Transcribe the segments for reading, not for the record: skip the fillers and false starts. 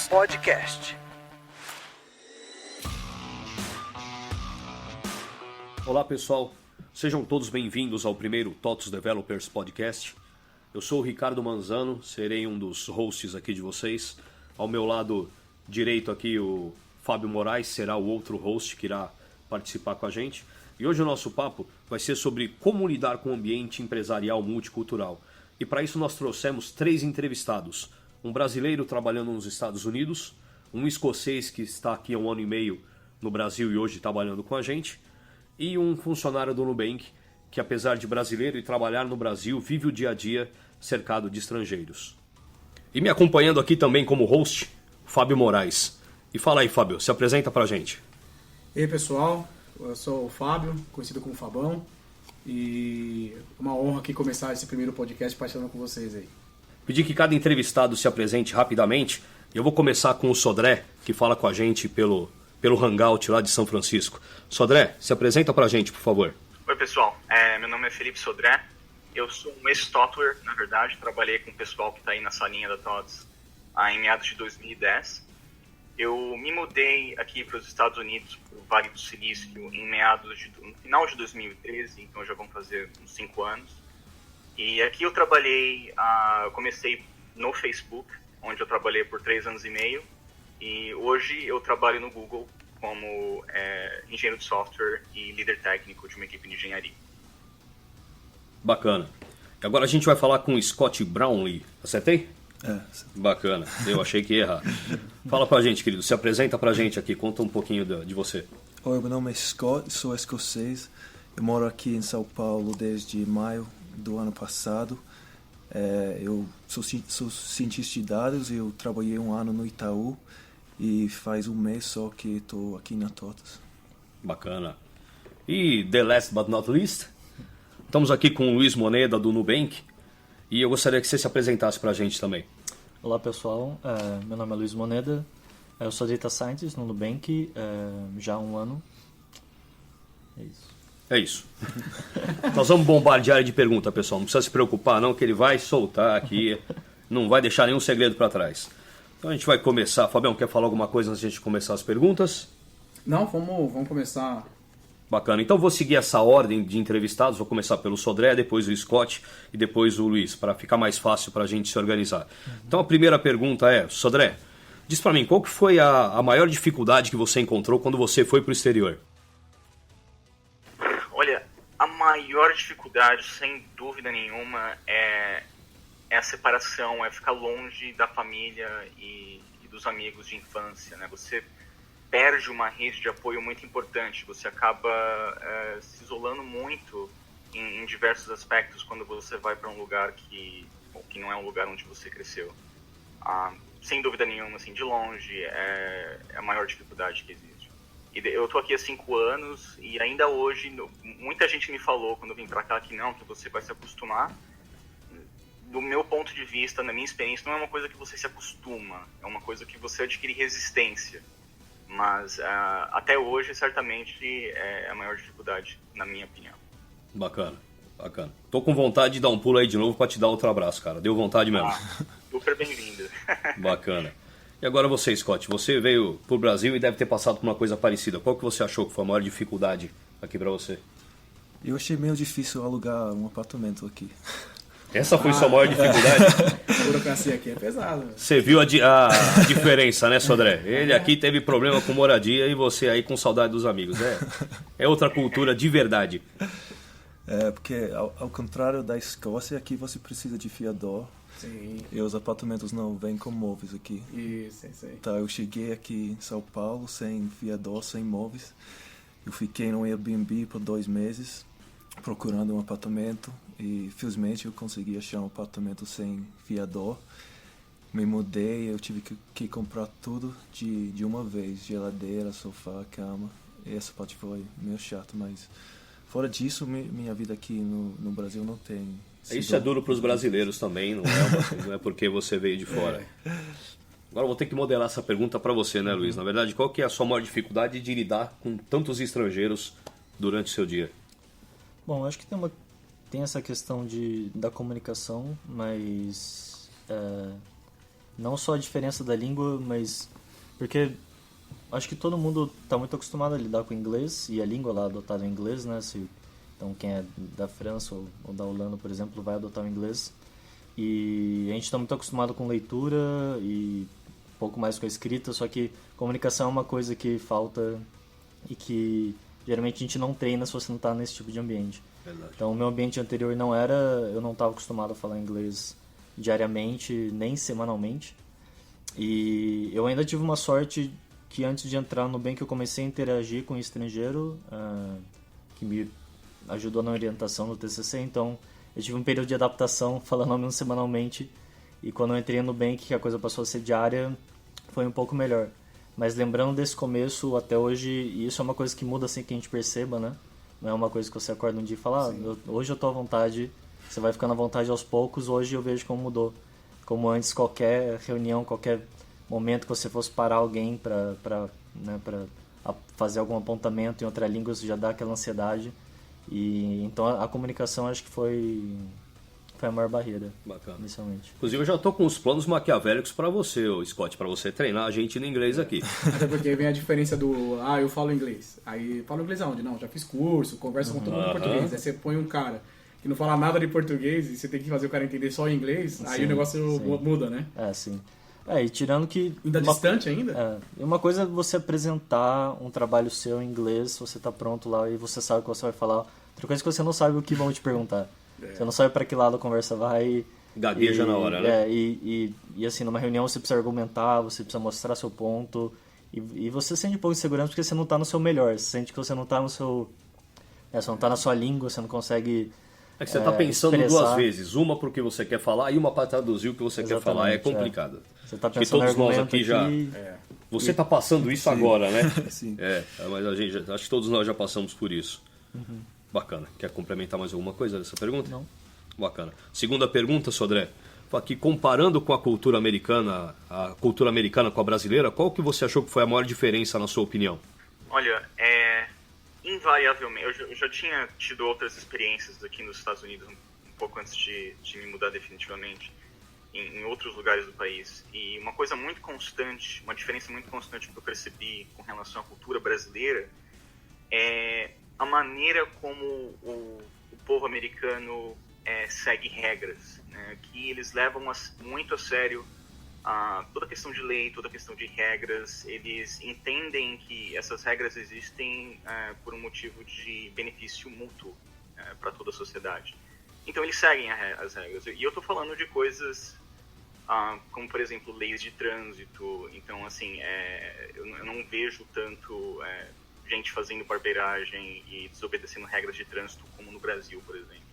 Podcast. Olá pessoal, sejam todos bem-vindos ao primeiro TOTOS Developers Podcast. Eu sou o Ricardo Manzano, serei um dos hosts aqui de vocês. Ao meu lado direito aqui o Fábio Moraes será o outro host que irá participar com a gente. E hoje o nosso papo vai ser sobre como lidar com o ambiente empresarial multicultural. E para isso nós trouxemos 3 entrevistados. Um brasileiro trabalhando nos Estados Unidos, um escocês que está aqui há 1 ano e meio no Brasil e hoje trabalhando com a gente, e um funcionário do Nubank que, apesar de brasileiro e trabalhar no Brasil, vive o dia a dia cercado de estrangeiros. E me acompanhando aqui também como host, Fábio Moraes. E fala aí, Fábio, se apresenta pra gente. E aí, pessoal, eu sou o Fábio, conhecido como Fabão, e é uma honra aqui começar esse primeiro podcast partilhando com vocês aí. Pedi que cada entrevistado se apresente rapidamente. Eu vou começar com o Sodré, que fala com a gente pelo Hangout lá de São Francisco. Sodré, se apresenta pra gente, por favor. Oi, pessoal. Meu nome é Felipe Sodré. Eu sou um ex-software, na verdade. Trabalhei com o pessoal que está aí nessa linha da TOTOS em meados de 2010. Eu me mudei aqui para os Estados Unidos, para o Vale do Silício, no final de 2013, então já vão fazer uns 5 anos. E aqui eu trabalhei, eu comecei no Facebook, onde eu trabalhei por 3 anos e meio. E hoje eu trabalho no Google como engenheiro de software e líder técnico de uma equipe de engenharia. Bacana. E agora a gente vai falar com o Scott Brownlee. Acertei? É. Bacana. Eu achei que ia errar. Fala pra gente, querido. Se apresenta pra gente aqui. Conta um pouquinho de você. Oi, meu nome é Scott, sou escocês. Eu moro aqui em São Paulo desde maio do ano passado. Eu sou cientista de dados. Eu trabalhei 1 ano no Itaú. E faz 1 mês só que estou aqui na TOTOS. Bacana. E the last but not least, estamos aqui com o Luiz Moneda do Nubank. E eu gostaria que você se apresentasse pra gente também. Olá pessoal, meu nome é Luiz Moneda. Eu sou Data Scientist no Nubank já há 1 ano. É isso. É isso. Nós vamos bombardear de pergunta, pessoal. Não precisa se preocupar não, que ele vai soltar aqui. Não vai deixar nenhum segredo pra trás. Então a gente vai começar. Fabião, quer falar alguma coisa antes de a gente começar as perguntas? Não, vamos começar. Bacana. Então vou seguir essa ordem de entrevistados. Vou começar pelo Sodré, depois o Scott e depois o Luiz, para ficar mais fácil para a gente se organizar. Então a primeira pergunta é, Sodré, diz para mim, qual que foi a maior dificuldade que você encontrou quando você foi para o exterior? Olha, a maior dificuldade, sem dúvida nenhuma, é a separação, é ficar longe da família e dos amigos de infância, né? Você perde uma rede de apoio muito importante, você acaba se isolando muito em diversos aspectos quando você vai para um lugar que não é um lugar onde você cresceu. Sem dúvida nenhuma, assim, de longe, é a maior dificuldade que existe. E eu estou aqui há 5 anos e ainda hoje, muita gente me falou quando eu vim para cá que você vai se acostumar. Do meu ponto de vista, na minha experiência, não é uma coisa que você se acostuma, é uma coisa que você adquire resistência. Mas até hoje, certamente, é a maior dificuldade, na minha opinião. Bacana, bacana. Tô com vontade de dar um pulo aí de novo para te dar outro abraço, cara. Deu vontade mesmo. Super bem-vindo. Bacana. E agora você, Scott, você veio pro Brasil e deve ter passado por uma coisa parecida. Qual que você achou que foi a maior dificuldade aqui para você? Eu achei meio difícil alugar um apartamento aqui. Essa foi sua maior dificuldade? A burocracia aqui é pesada. Você viu a diferença, né, Sodré? Ele aqui teve problema com moradia e você aí com saudade dos amigos. É outra cultura de verdade. Porque ao contrário da Escócia, aqui você precisa de fiador. Sim. E os apartamentos não vêm com móveis aqui. Isso aí. Tá, eu cheguei aqui em São Paulo sem fiador, sem móveis. Eu fiquei no Airbnb por 2 meses procurando um apartamento e felizmente eu consegui achar um apartamento sem fiador. Me mudei, eu tive que comprar tudo de uma vez, geladeira, sofá, cama. E essa parte foi meio chato, mas fora disso, minha vida aqui no Brasil não tem. Isso é duro para os brasileiros também, não é porque você veio de fora. Agora eu vou ter que modelar essa pergunta para você, né, Luiz? Na verdade, qual que é a sua maior dificuldade de lidar com tantos estrangeiros durante o seu dia? Bom, acho que tem essa questão da comunicação, mas não só a diferença da língua, mas porque acho que todo mundo está muito acostumado a lidar com o inglês e a língua lá adotada em inglês, né? Então quem é da França ou da Holanda, por exemplo, vai adotar o inglês. E a gente está muito acostumado com leitura e um pouco mais com a escrita, só que comunicação é uma coisa que falta e que geralmente a gente não treina se você não está nesse tipo de ambiente. Verdade. Então o meu ambiente anterior eu não estava acostumado a falar inglês diariamente, nem semanalmente. E eu ainda tive uma sorte que antes de entrar no Nubank eu comecei a interagir com o estrangeiro, que me ajudou na orientação do TCC, então eu tive um período de adaptação falando ao menos semanalmente, e quando eu entrei no Nubank, que a coisa passou a ser diária, foi um pouco melhor. Mas lembrando desse começo até hoje, e isso é uma coisa que muda assim que a gente perceba, né? Não é uma coisa que você acorda um dia e fala, hoje eu tô à vontade, você vai ficando à vontade aos poucos, hoje eu vejo como mudou. Como antes, qualquer reunião, qualquer momento que você fosse parar alguém para fazer algum apontamento em outra língua, você já dá aquela ansiedade. E então a comunicação acho que foi a maior barreira. Bacana. Inicialmente. Inclusive eu já tô com uns planos maquiavélicos para você, Scott, para você treinar a gente no inglês aqui. Até porque vem a diferença do, eu falo inglês. Aí, falo inglês aonde? Não, já fiz curso, converso com todo mundo em português. Aí você põe um cara que não fala nada de português e você tem que fazer o cara entender só em inglês, aí o negócio muda, né? Sim. E tirando que... Ainda distante ainda? E uma coisa é você apresentar um trabalho seu em inglês, você tá pronto lá e você sabe o que você vai falar. Outra coisa é que você não sabe o que vão te perguntar. Você não sabe para que lado a conversa vai. Gagueja na hora, né? E assim, numa reunião você precisa argumentar, você precisa mostrar seu ponto. E você sente um pouco de insegurança porque você não tá no seu melhor. Você sente que você não tá no seu... você não tá na sua língua, você não consegue... É que você tá pensando expressar. duas vezes. Uma porque você quer falar e uma para traduzir o que você quer falar. É complicado. Você tá Porque pensando todos no nós argumento aqui já... Você tá passando isso agora, né? Sim. Mas a gente, acho que todos nós já passamos por isso. Bacana. Quer complementar mais alguma coisa dessa pergunta? Não. Bacana. Segunda pergunta, Sodré. Aqui, comparando com a cultura americana com a brasileira, qual que você achou que foi a maior diferença, na sua opinião? Olha, invariavelmente, eu já tinha tido outras experiências aqui nos Estados Unidos, um pouco antes de me mudar definitivamente, em outros lugares do país. E uma coisa muito constante, uma diferença muito constante que eu percebi com relação à cultura brasileira é a maneira como o povo americano segue regras, né? Que eles levam muito a sério toda a questão de lei, toda a questão de regras. Eles entendem que essas regras existem por um motivo de benefício mútuo para toda a sociedade. Então eles seguem as regras. E eu estou falando de coisas como, por exemplo, leis de trânsito. Então, assim, eu não vejo tanto gente fazendo barbeiragem e desobedecendo regras de trânsito como no Brasil, por exemplo.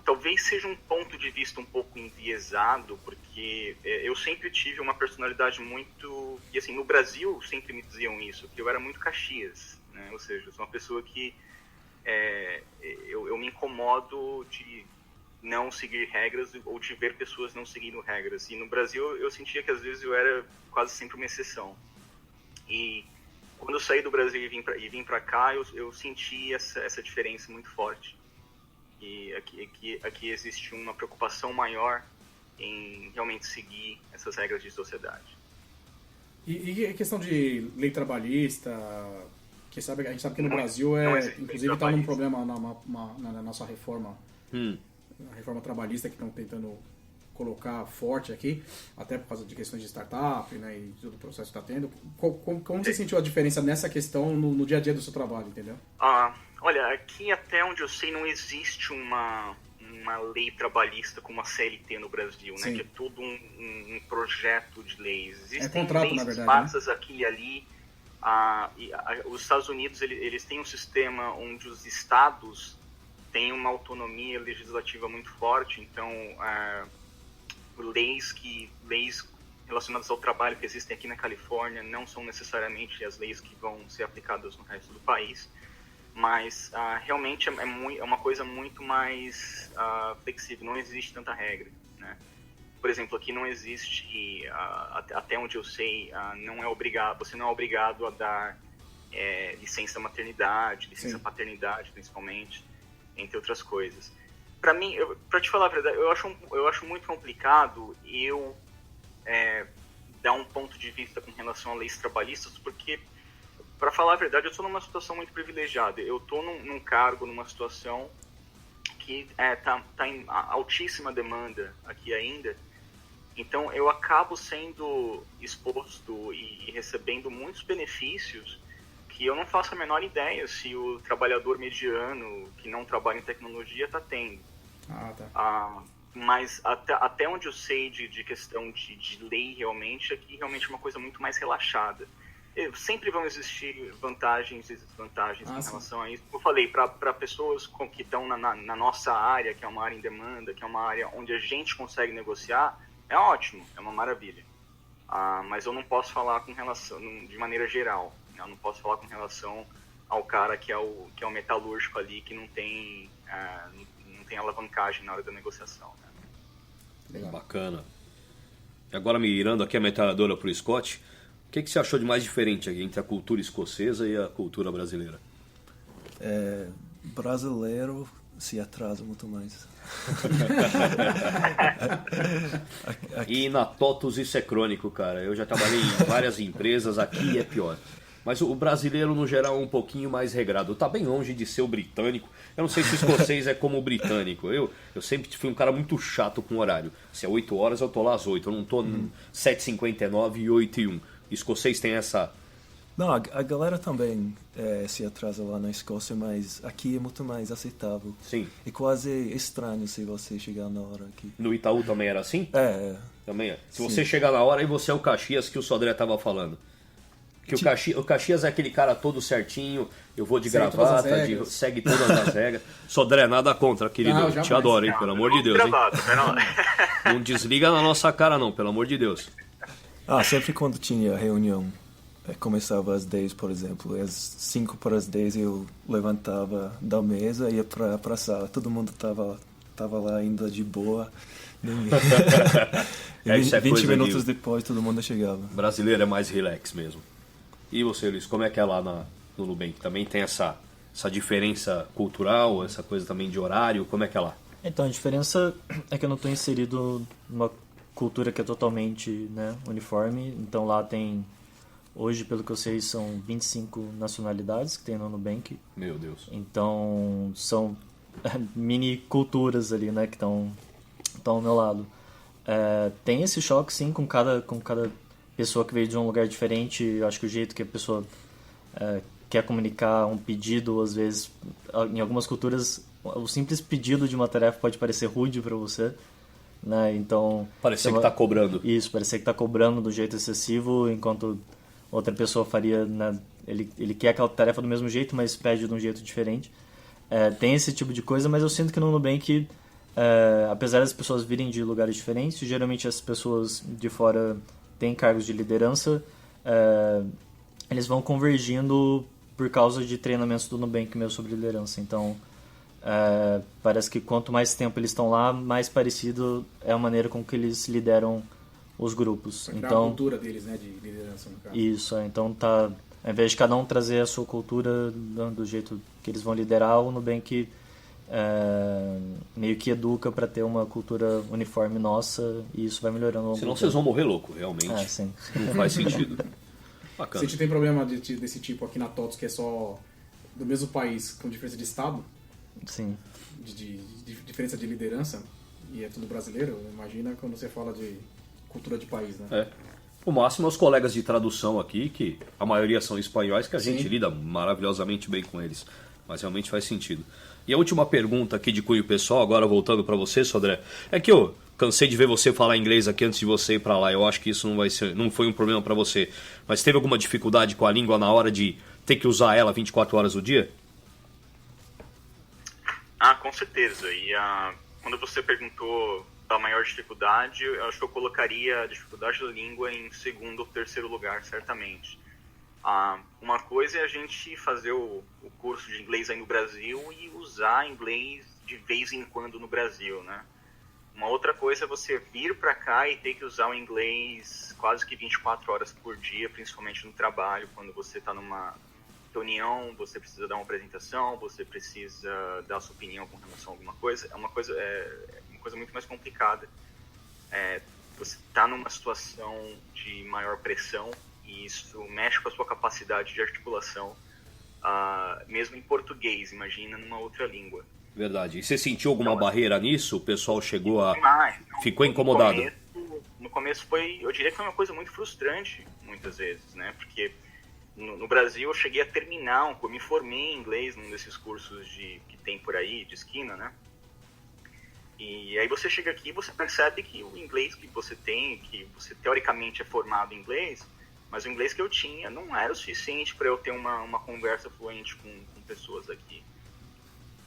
Talvez seja um ponto de vista um pouco enviesado, porque eu sempre tive uma personalidade muito... E assim, no Brasil sempre me diziam isso, que eu era muito Caxias, né? Ou seja, eu sou uma pessoa que eu me incomodo de não seguir regras ou de ver pessoas não seguindo regras. E no Brasil eu sentia que às vezes eu era quase sempre uma exceção. E quando eu saí do Brasil e vim para cá, eu senti essa diferença muito forte. E aqui existe uma preocupação maior em realmente seguir essas regras de sociedade. E a questão de lei trabalhista, a gente sabe que no Brasil inclusive está num problema na nossa reforma, a reforma trabalhista que estão tentando colocar forte aqui, até por causa de questões de startup, né, e todo o processo que está tendo. Como você sentiu a diferença nessa questão no dia a dia do seu trabalho, entendeu? Olha, aqui até onde eu sei não existe uma lei trabalhista como a CLT no Brasil, né? Que é todo um projeto de leis. Existem contrato, leis na verdade, esparsas, né? Aqui e ali. Os Estados Unidos eles têm um sistema onde os estados têm uma autonomia legislativa muito forte, então leis relacionadas ao trabalho que existem aqui na Califórnia não são necessariamente as leis que vão ser aplicadas no resto do país, mas realmente é uma coisa muito mais flexível, não existe tanta regra, né? Por exemplo, aqui não existe, até onde eu sei, você não é obrigado a dar licença maternidade, licença paternidade principalmente, entre outras coisas. Para mim, para te falar a verdade, eu acho muito complicado eu dar um ponto de vista com relação a leis trabalhistas, porque, para falar a verdade, eu estou numa situação muito privilegiada. Eu estou num cargo, numa situação que tá em altíssima demanda aqui ainda. Então, eu acabo sendo exposto e recebendo muitos benefícios que eu não faço a menor ideia se o trabalhador mediano que não trabalha em tecnologia está tendo. Mas até onde eu sei de questão de lei realmente, aqui realmente é uma coisa muito mais relaxada. Sempre vão existir vantagens e desvantagens em relação a isso. Como eu falei, para pessoas que estão na nossa área, que é uma área em demanda, que é uma área onde a gente consegue negociar, é ótimo, é uma maravilha. Mas eu não posso falar com relação, de maneira geral. Eu não posso falar com relação ao cara que é o metalúrgico ali, que não tem alavancagem na hora da negociação. Né? Bacana. E agora, mirando aqui a metralhadora pro Scott, o que você achou de mais diferente aqui entre a cultura escocesa e a cultura brasileira? Brasileiro se atrasa muito mais. E na TOTUS isso é crônico, cara. Eu já trabalhei em várias empresas, aqui é pior. Mas o brasileiro, no geral, é um pouquinho mais regrado. Tá bem longe de ser o britânico. Eu não sei se o escocês é como o britânico. Eu sempre fui um cara muito chato com o horário. Se é 8 horas, eu tô lá às 8. Eu não tô 7h59 e 8h01. O escocês tem essa... Não, a galera também se atrasa lá na Escócia, mas aqui é muito mais aceitável. Sim. É quase estranho se você chegar na hora aqui. No Itaú também era assim? Também é. Se Sim. você chegar na hora, aí você é o Caxias que o Sodré tava falando. Que o Caxias é aquele cara todo certinho, eu vou de gravata, segue todas as regras. Sodré, nada contra, querido. Não, te adoro, hein, pelo amor de Deus. Hein? Não desliga na nossa cara, não, pelo amor de Deus. Sempre quando tinha reunião, começava às 10, por exemplo, às 5 para as 10 eu levantava da mesa e ia pra sala. Todo mundo tava lá ainda de boa. Isso é 20 minutos depois todo mundo chegava. Brasileiro é mais relax mesmo. E você, Luiz, como é que é lá no Nubank? Também tem essa diferença cultural, essa coisa também de horário? Como é que é lá? Então, a diferença é que eu não estou inserido numa cultura que é totalmente, né, uniforme. Então lá tem, hoje, pelo que eu sei, são 25 nacionalidades que tem no Nubank. Meu Deus. Então são mini culturas ali, né, que estão ao meu lado. Tem esse choque, sim, com cada pessoa que veio de um lugar diferente. Eu acho que o jeito que a pessoa quer comunicar um pedido, às vezes, em algumas culturas, o simples pedido de uma tarefa pode parecer rude para você, né? Então, parecer que está cobrando. Isso, parecer que está cobrando do jeito excessivo, enquanto outra pessoa faria, né? Ele quer aquela tarefa do mesmo jeito, mas pede de um jeito diferente. Tem esse tipo de coisa, mas eu sinto que no Nubank, apesar das pessoas virem de lugares diferentes, geralmente as pessoas de fora têm cargos de liderança, eles vão convergindo por causa de treinamentos do Nubank mesmo sobre liderança. Então, parece que quanto mais tempo eles estão lá, mais parecido é a maneira com que eles lideram os grupos. Então, a cultura deles, né, de liderança, no caso. Isso, então tá, ao invés de cada um trazer a sua cultura do jeito que eles vão liderar, o Nubank meio que educa para ter uma cultura uniforme nossa, e isso vai melhorando ao longo do Senão tempo. vocês vão morrer louco, realmente. Sim. Não faz sentido. Bacana. Se a gente tem problema desse tipo aqui na TOTUS, que é só do mesmo país, com diferença de estado, Sim. de diferença de liderança, e é tudo brasileiro, imagina quando você fala de cultura de país, né? O máximo é os colegas de tradução aqui, que a maioria são espanhóis, que a gente lida maravilhosamente bem com eles. Mas realmente faz sentido. E a última pergunta aqui de cunho pessoal, agora voltando para você, Sodré, é que eu cansei de ver você falar inglês aqui antes de você ir para lá. Eu acho que isso não foi um problema para você. Mas teve alguma dificuldade com a língua na hora de ter que usar ela 24 horas do dia? Com certeza. E quando você perguntou da maior dificuldade, eu acho que eu colocaria a dificuldade da língua em segundo ou terceiro lugar, certamente. Uma coisa é a gente fazer o curso de inglês aí no Brasil e usar inglês de vez em quando no Brasil, né? Uma outra coisa é você vir para cá e ter que usar o inglês quase que 24 horas por dia, principalmente no trabalho, quando você está numa reunião, você precisa dar uma apresentação, você precisa dar sua opinião com relação a alguma coisa. É uma coisa muito mais complicada. você está numa situação de maior pressão e isso mexe com a sua capacidade de articulação, mesmo em português, imagina numa outra língua. Verdade. E você sentiu alguma barreira nisso? O pessoal chegou a... Não, ficou incomodado? No começo foi, eu diria que foi uma coisa muito frustrante, muitas vezes, né? Porque no Brasil eu cheguei a terminar, eu me formei em inglês num desses cursos que tem por aí, de esquina, né? E aí você chega aqui e você percebe que o inglês que você tem, que você teoricamente é formado em inglês, mas o inglês que eu tinha não era o suficiente para eu ter uma conversa fluente com pessoas aqui.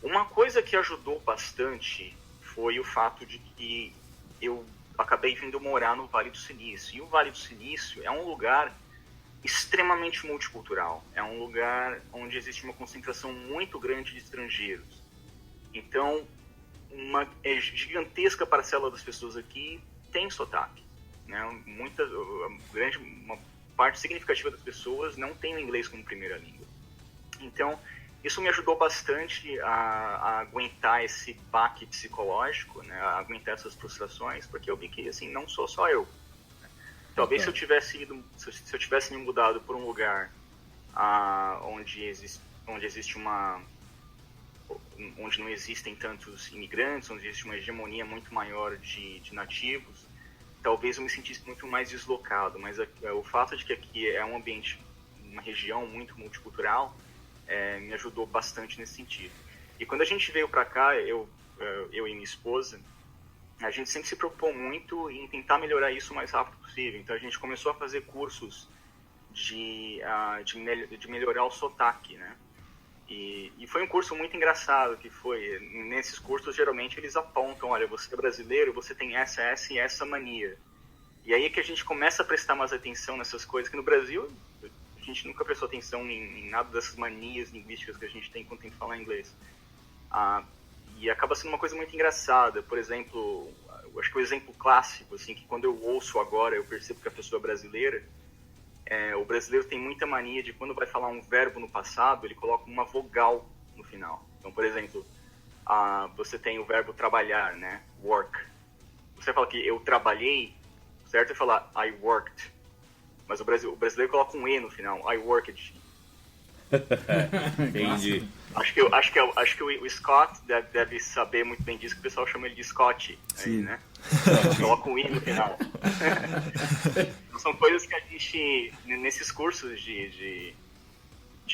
Uma coisa que ajudou bastante foi o fato de que eu acabei vindo morar no Vale do Silício. E o Vale do Silício é um lugar extremamente multicultural. É um lugar onde existe uma concentração muito grande de estrangeiros. Então, uma gigantesca parcela das pessoas aqui tem sotaque, né? Uma parte significativa das pessoas não tem o inglês como primeira língua. Então, isso me ajudou bastante a aguentar esse baque psicológico, né? A aguentar essas frustrações, porque eu vi que assim, não sou só eu. Talvez se eu tivesse me mudado por um lugar onde não existem tantos imigrantes, onde existe uma hegemonia muito maior de nativos, talvez eu me sentisse muito mais deslocado, mas o fato de que aqui é um ambiente, uma região muito multicultural, me ajudou bastante nesse sentido. E quando a gente veio para cá, eu e minha esposa, a gente sempre se preocupou muito em tentar melhorar isso o mais rápido possível. Então a gente começou a fazer cursos de melhorar o sotaque, né? E foi um curso muito engraçado, que foi, nesses cursos geralmente eles apontam, olha, você é brasileiro, você tem essa e essa mania. E aí é que a gente começa a prestar mais atenção nessas coisas, que no Brasil a gente nunca prestou atenção em nada dessas manias linguísticas que a gente tem quando tem que falar inglês. E acaba sendo uma coisa muito engraçada. Por exemplo, eu acho que o exemplo clássico, assim, que quando eu ouço agora, eu percebo que a pessoa é brasileira, o brasileiro tem muita mania de quando vai falar um verbo no passado, ele coloca uma vogal no final. Então, por exemplo, você tem o verbo trabalhar, né? Work. Você fala que eu trabalhei, certo? É falar I worked. Mas o brasileiro coloca um E no final, I worked. Entendi. Acho que o Scott deve saber muito bem disso, que o pessoal chama ele de Scott. Aí, né? Coloca um I no final. São coisas que a gente, nesses cursos de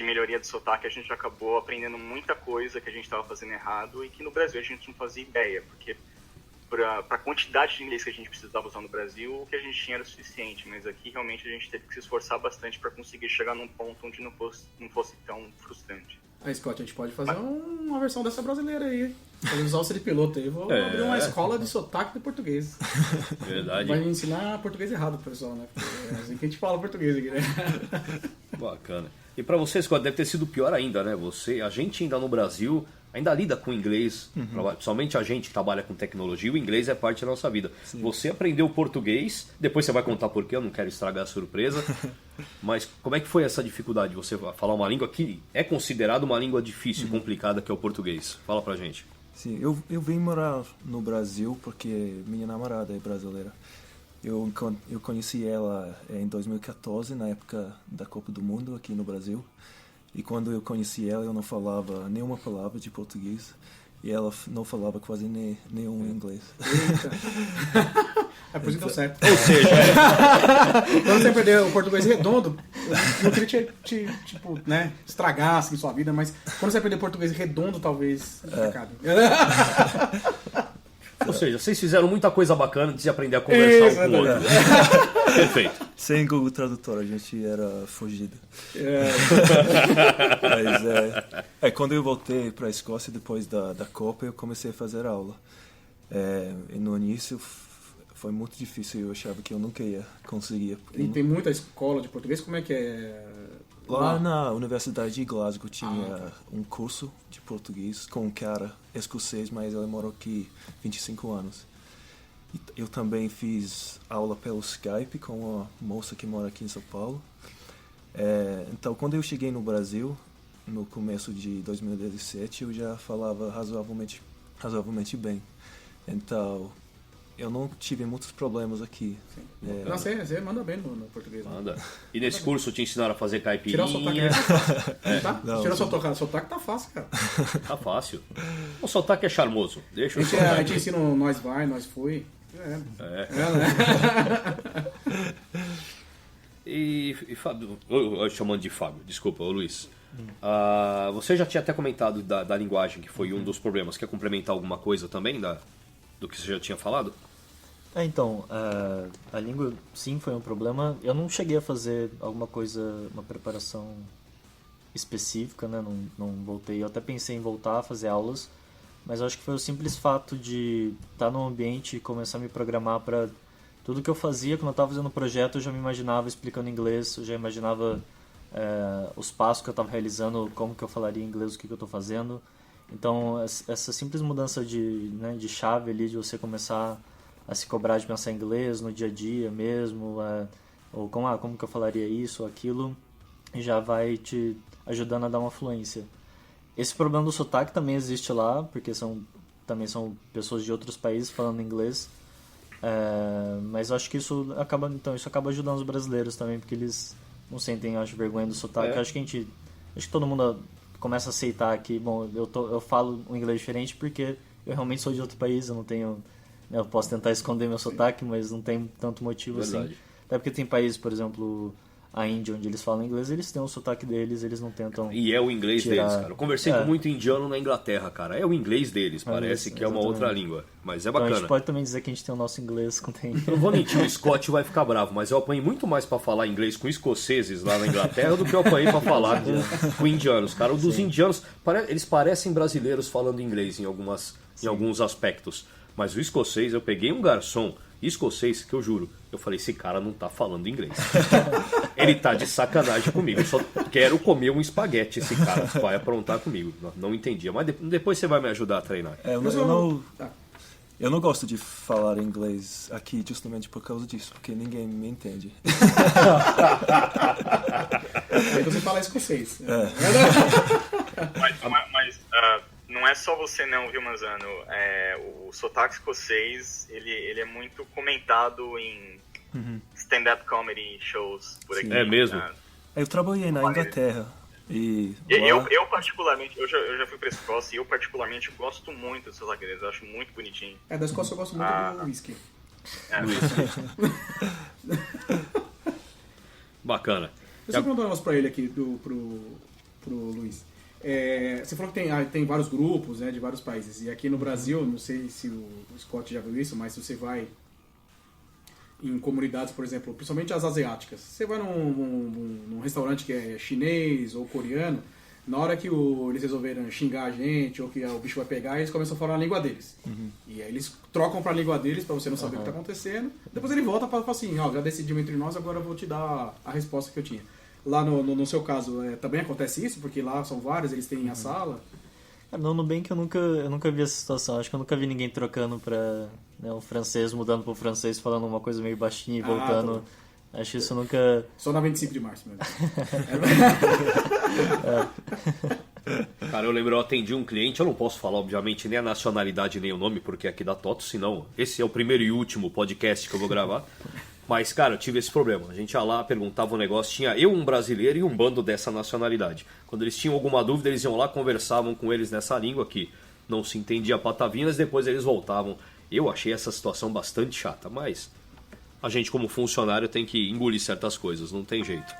melhoria do sotaque, a gente acabou aprendendo muita coisa que a gente estava fazendo errado e que no Brasil a gente não fazia ideia, porque para a quantidade de inglês que a gente precisava usar no Brasil, o que a gente tinha era suficiente, mas aqui realmente a gente teve que se esforçar bastante para conseguir chegar num ponto onde não fosse tão frustrante. Aí, Scott, a gente pode fazer uma versão dessa brasileira aí. Pode usar o ser piloto aí. Vou abrir uma escola de sotaque de português. Verdade. Vai ensinar português errado pro pessoal, né? Porque é assim que a gente fala português aqui, né? Bacana. E pra você, Scott, deve ter sido pior ainda, né? A gente ainda no Brasil, ainda lida com inglês, somente a gente que trabalha com tecnologia, o inglês é parte da nossa vida. Sim. Você aprendeu português, depois você vai contar por quê, eu não quero estragar a surpresa, mas como é que foi essa dificuldade de você falar uma língua que é considerada uma língua difícil e complicada, que é o português? Fala pra gente. Sim, eu vim morar no Brasil porque minha namorada é brasileira. Eu conheci ela em 2014, na época da Copa do Mundo aqui no Brasil. E quando eu conheci ela, eu não falava nenhuma palavra de português. E ela não falava quase nenhum inglês. É por isso que deu certo. Ou seja, quando você aprender o português redondo, eu não queria tipo, né, estragar assim, sua vida, mas quando você aprender português redondo, talvez acabe. Ou seja, vocês fizeram muita coisa bacana de aprender a conversar um com o outro. Perfeito. Sem Google Tradutor, a gente era fugido. Mas quando eu voltei para a Escócia depois da Copa, eu comecei a fazer aula. E no início foi muito difícil, eu achava que eu nunca ia conseguir. E tem muita escola de português, como é que é? Lá na Universidade de Glasgow tinha um curso de português com um cara escocês, mas ele morou aqui 25 anos. Eu também fiz aula pelo Skype com uma moça que mora aqui em São Paulo. Então, quando eu cheguei no Brasil, no começo de 2017, eu já falava razoavelmente bem. Então, eu não tive muitos problemas aqui. Não, você manda bem no português. Manda. E nesse curso te ensinaram a fazer caipirinha? Tirar o sotaque é fácil. Tá? Tirar o sotaque tá fácil, cara. Tá fácil. O sotaque é charmoso. Deixa o A sotaque. gente ensina o nós vai, nós fui. Né? E Fábio, chamando de Fábio, desculpa, Luiz. Você já tinha até comentado da linguagem, que foi um dos problemas. Quer complementar alguma coisa também do que você já tinha falado? Então, a língua sim foi um problema. Eu não cheguei a fazer alguma coisa, uma preparação específica, né? Não voltei. Eu até pensei em voltar a fazer aulas, mas eu acho que foi o simples fato de estar no ambiente e começar a me programar para tudo que eu fazia. Quando eu estava fazendo o projeto, eu já me imaginava explicando inglês, eu já imaginava os passos que eu estava realizando, como que eu falaria em inglês, o que eu estou fazendo. Então, essa simples mudança de chave ali, de você começar a se cobrar de pensar em inglês no dia a dia mesmo, ou como que eu falaria isso ou aquilo, já vai te ajudando a dar uma fluência. Esse problema do sotaque também existe lá, porque também são pessoas de outros países falando inglês, mas eu acho que isso acaba ajudando os brasileiros também, porque eles não sentem, acho, vergonha do sotaque. Acho que todo mundo começa a aceitar que, bom, eu falo um inglês diferente porque eu realmente sou de outro país, eu não tenho... Eu posso tentar esconder meu sotaque, mas não tem tanto motivo assim. Até porque tem países, por exemplo, a Índia, onde eles falam inglês, eles têm o sotaque deles, eles não tentam... E é o inglês deles, cara. Eu conversei com muito indiano na Inglaterra, cara. É o inglês deles, parece que é uma outra língua. Mas é bacana. Então a gente pode também dizer que a gente tem o nosso inglês contém... Não vou mentir, o Scott vai ficar bravo, mas eu apanhei muito mais pra falar inglês com escoceses lá na Inglaterra do que eu apanhei pra falar com indianos, cara. O dos indianos, eles parecem brasileiros falando inglês em alguns aspectos. Mas o escocês, eu peguei um garçom escocês, que eu juro, eu falei, esse cara não tá falando inglês. Ele tá de sacanagem comigo, eu só quero comer um espaguete, esse cara vai aprontar comigo. Não entendia, mas depois você vai me ajudar a treinar. Eu não gosto de falar inglês aqui justamente por causa disso, porque ninguém me entende. Aí você fala escocês. Mas não é só você não, viu, Manzano? O sotaque escocês, ele é muito comentado em stand-up comedy shows por aqui. É mesmo? Eu trabalhei na Inglaterra. E eu particularmente, eu já fui pra Escócia e eu particularmente gosto muito do sotaque deles, eu acho muito bonitinho. Da Escócia eu gosto muito do whisky. Bacana. Deixa eu perguntar um negócio pra ele aqui, pro Luiz. Você falou que tem vários grupos, né, de vários países. E aqui no Brasil, não sei se o Scott já viu isso, mas se você vai em comunidades, por exemplo, principalmente as asiáticas, você vai num restaurante que é chinês ou coreano, na hora que eles resolveram xingar a gente ou que o bicho vai pegar, eles começam a falar a língua deles. E aí eles trocam pra língua deles pra você não saber o que tá acontecendo. Depois ele volta pra falar assim, já decidimos entre nós, agora eu vou te dar a resposta que eu tinha. Lá no seu caso, também acontece isso? Porque lá são vários, eles têm a sala? Não, no bem que eu nunca vi essa situação. Acho que eu nunca vi ninguém trocando pra... Né, o francês mudando pro francês, falando uma coisa meio baixinha e voltando. Acho que isso nunca... Só na 25 de março mesmo. Cara, eu atendi um cliente, eu não posso falar, obviamente, nem a nacionalidade nem o nome, porque é aqui da TOTO, senão esse é o primeiro e último podcast que eu vou gravar. Mas, cara, eu tive esse problema. A gente ia lá, perguntava um negócio, tinha eu, um brasileiro e um bando dessa nacionalidade. Quando eles tinham alguma dúvida, eles iam lá, conversavam com eles nessa língua que não se entendia patavinas, depois eles voltavam. Eu achei essa situação bastante chata, mas a gente como funcionário tem que engolir certas coisas, não tem jeito.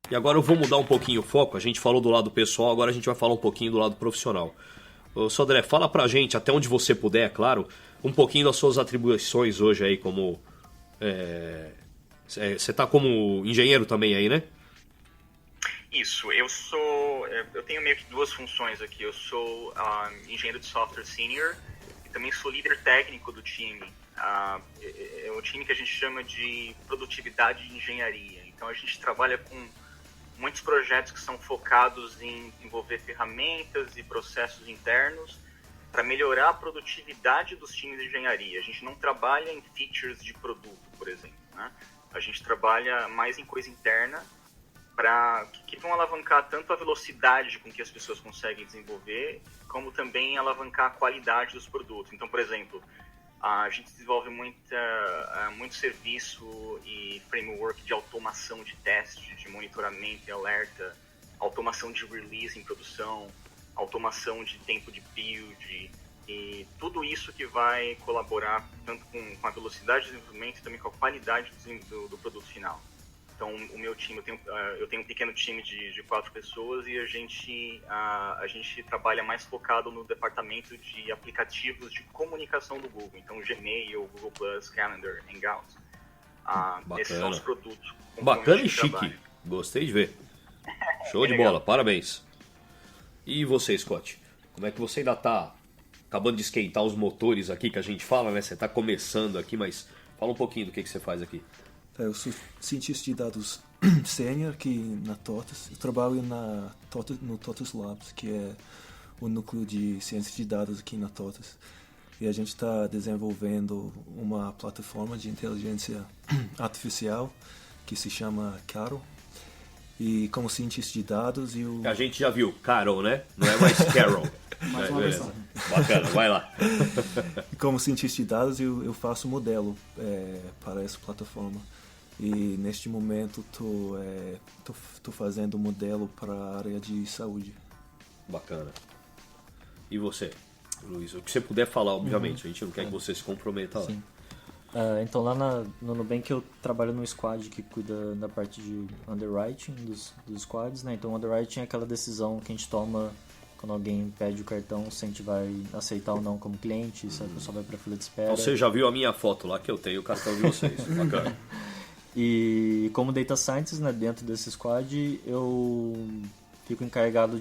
E agora eu vou mudar um pouquinho o foco, a gente falou do lado pessoal, agora a gente vai falar um pouquinho do lado profissional. Ô, Sodré, fala pra gente, até onde você puder, é claro, um pouquinho das suas atribuições hoje aí como... Você tá como engenheiro também aí, né? Isso, eu tenho meio que duas funções aqui. Eu sou engenheiro de software senior e também sou líder técnico do time. É um time que a gente chama de produtividade de engenharia. Então a gente trabalha com muitos projetos que são focados em desenvolver ferramentas e processos internos para melhorar a produtividade dos times de engenharia. A gente não trabalha em features de produto, por exemplo, né? A gente trabalha mais em coisa interna que vão alavancar tanto a velocidade com que as pessoas conseguem desenvolver, como também alavancar a qualidade dos produtos. Então, por exemplo, a gente desenvolve muito serviço e framework de automação de teste, de monitoramento e alerta, automação de release em produção, automação de tempo de build, e tudo isso que vai colaborar tanto com a velocidade de desenvolvimento e também com a qualidade do produto final. Então, o meu time, eu tenho um pequeno time de 4 pessoas e a gente trabalha mais focado no departamento de aplicativos de comunicação do Google. Então, Gmail, Google+, Calendar, Hangouts. Esses são os produtos. Bacana e chique. Gostei de ver. Show de bola, parabéns. E você, Scott? Como é que você ainda está acabando de esquentar os motores aqui que a gente fala, né? Você está começando aqui, mas fala um pouquinho do que você faz aqui. Eu sou cientista de dados sênior aqui na TOTUS. Eu trabalho no TOTUS Labs, que é o núcleo de ciência de dados aqui na TOTUS. E a gente está desenvolvendo uma plataforma de inteligência artificial que se chama Carol. E como cientista de dados... A gente já viu, Carol, né? Não é mais Carol. Mais uma versão. Bacana, vai lá. E como cientista de dados, eu faço modelo para essa plataforma. E neste momento tô fazendo modelo para a área de saúde. Bacana. E você, Luiz? O que você puder falar, obviamente. A gente não quer que você se comprometa lá. Sim. Então lá no Nubank eu trabalho no squad que cuida da parte de underwriting dos squads, né? Então o underwriting é aquela decisão que a gente toma quando alguém pede o cartão, se a gente vai aceitar ou não como cliente, se a pessoa vai para fila de espera. Então você já viu a minha foto lá que eu tenho o cartão de vocês. Bacana. E como Data Scientist, né, dentro desse squad, eu fico encarregado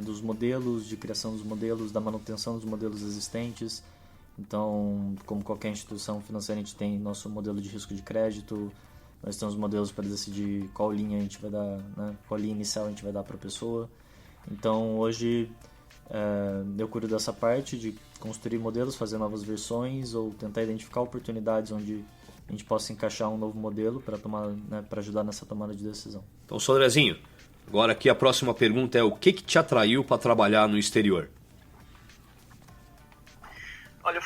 dos modelos, de criação dos modelos, da manutenção dos modelos existentes. Então, como qualquer instituição financeira, a gente tem nosso modelo de risco de crédito, nós temos modelos para decidir qual linha a gente vai dar, né, qual linha inicial a gente vai dar para a pessoa. Então, hoje, eu cuido dessa parte de construir modelos, fazer novas versões ou tentar identificar oportunidades onde a gente possa encaixar um novo modelo para ajudar nessa tomada de decisão. Então, Sodrezinho, agora aqui a próxima pergunta é: o que te atraiu para trabalhar no exterior? Olha,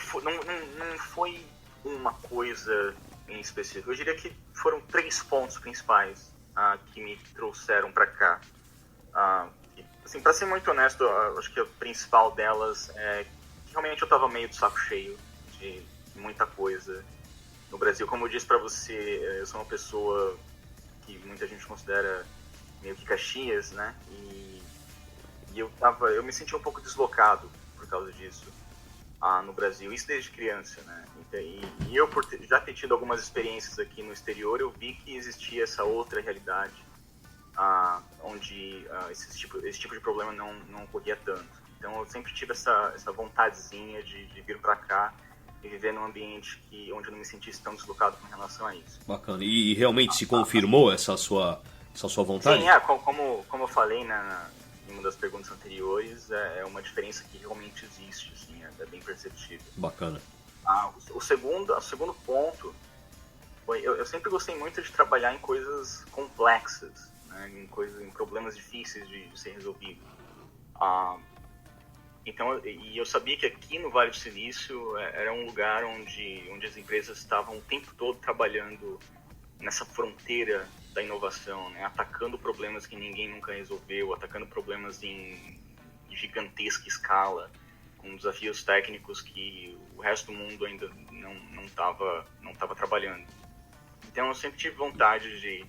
não foi uma coisa em específico. Eu diria que foram 3 pontos principais que me trouxeram para cá. Assim, para ser muito honesto, acho que a principal delas é que realmente eu estava meio de saco cheio de muita coisa no Brasil. Como eu disse para você, eu sou uma pessoa que muita gente considera meio que Caxias, né? E eu me senti um pouco deslocado por causa disso no Brasil, isso desde criança, né? E eu, por já ter tido algumas experiências aqui no exterior, eu vi que existia essa outra realidade onde esse tipo de problema não ocorria tanto. Então eu sempre tive essa vontadezinha de vir para cá e viver num ambiente onde eu não me sentisse tão deslocado com relação a isso. Bacana. E realmente se confirmou essa sua vontade? Sim, como eu falei em uma das perguntas anteriores, é uma diferença que realmente existe, assim, é bem perceptível. Bacana. O segundo ponto foi, eu sempre gostei muito de trabalhar em coisas complexas, né, em problemas difíceis de ser resolvidos. Então, eu sabia que aqui no Vale do Silício era um lugar onde as empresas estavam o tempo todo trabalhando nessa fronteira da inovação, né? Atacando problemas que ninguém nunca resolveu, atacando problemas em gigantesca escala, com desafios técnicos que o resto do mundo ainda não estava trabalhando. Então eu sempre tive vontade de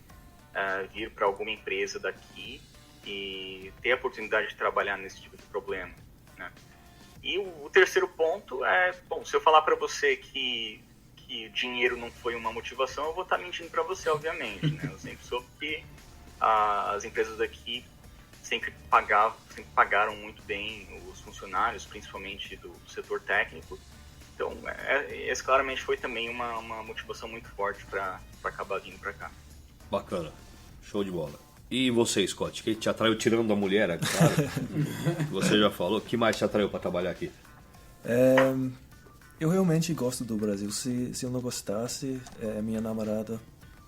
vir para alguma empresa daqui e ter a oportunidade de trabalhar nesse tipo de problema, né? E o terceiro ponto é, bom, se eu falar para você que dinheiro não foi uma motivação, eu vou estar mentindo para você, obviamente, né? Eu sempre soube que as empresas daqui sempre pagaram muito bem os funcionários, principalmente do setor técnico. Então, esse claramente foi também uma motivação muito forte para acabar vindo para cá. Bacana, show de bola. E você, Scott, o que te atraiu, tirando a mulher, é claro? Você já falou, o que mais te atraiu para trabalhar aqui? Eu realmente gosto do Brasil. Se eu não gostasse, minha namorada